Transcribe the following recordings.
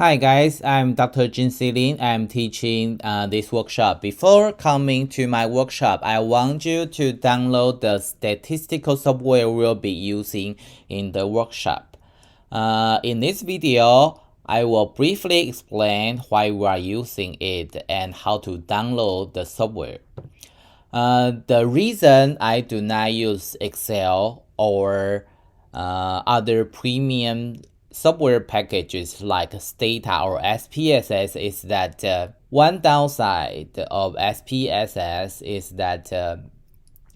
Hi guys, I'm Dr. Chin-Hsi. I'm teaching this workshop. Before coming to my workshop, I want you to download the statistical software we'll be using in the workshop. In this video, I will briefly explain why we are using it and how to download the software. The reason I do not use Excel or other premium software packages like Stata or SPSS is that one downside of SPSS is that a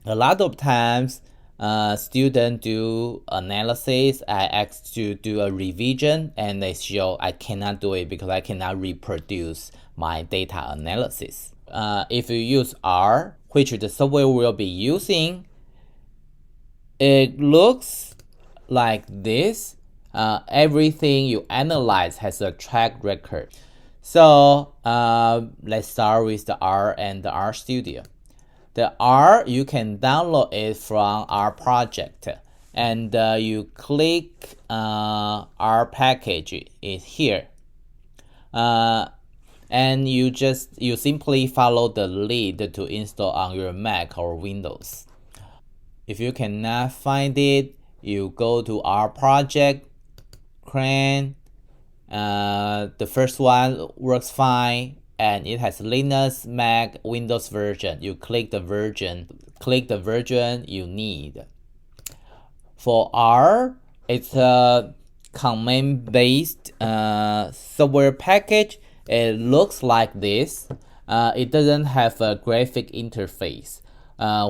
lot of times students do analysis. I ask to do a revision and they show I cannot do it because I cannot reproduce my data analysis. If you use R, which the software will be using, it looks like this. Everything you analyze has a track record. So let's start with the R and the RStudio. The R, you can download it from our project, and you click our package is here. And you simply follow the lead to install on your Mac or Windows. If you cannot find it, you go to our project, CRAN. The first one works fine and it has Linux, Mac, Windows version. You click the version you need. For R, it's a command-based software package. It looks like this. It doesn't have a graphic interface,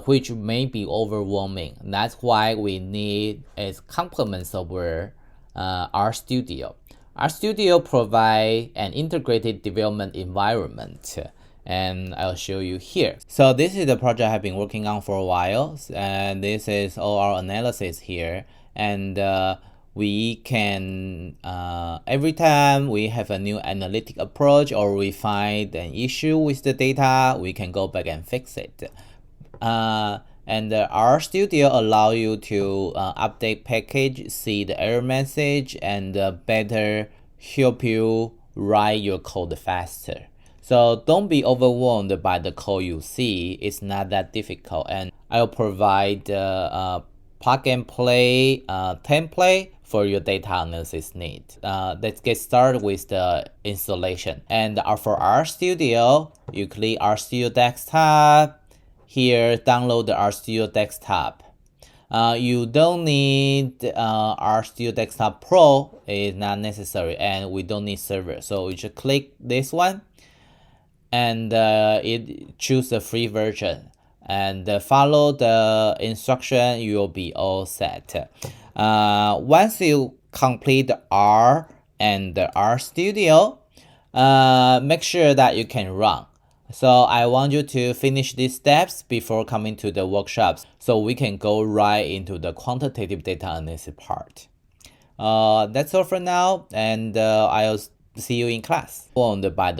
which may be overwhelming. That's why we need a complement software, RStudio. RStudio provides an integrated development environment, and I'll show you here. So this is the project I've been working on for a while, and this is all our analysis here. And we can, every time we have a new analytic approach or we find an issue with the data, we can go back and fix it. And RStudio allow you to update package, see the error message, and better help you write your code faster. So don't be overwhelmed by the code you see. It's not that difficult, and I'll provide plug and play template for your data analysis need. Let's get started with the installation. And for RStudio, you click RStudio Desktop. Here, download the RStudio Desktop. You don't need RStudio Desktop Pro. It's not necessary, and we don't need server. So you just click this one, and it choose the free version. And follow the instruction, you will be all set. Once you complete the R and the RStudio, make sure that you can run. So I want you to finish these steps before coming to the workshops so we can go right into the quantitative data analysis part. That's all for now, and I'll see you in class. By the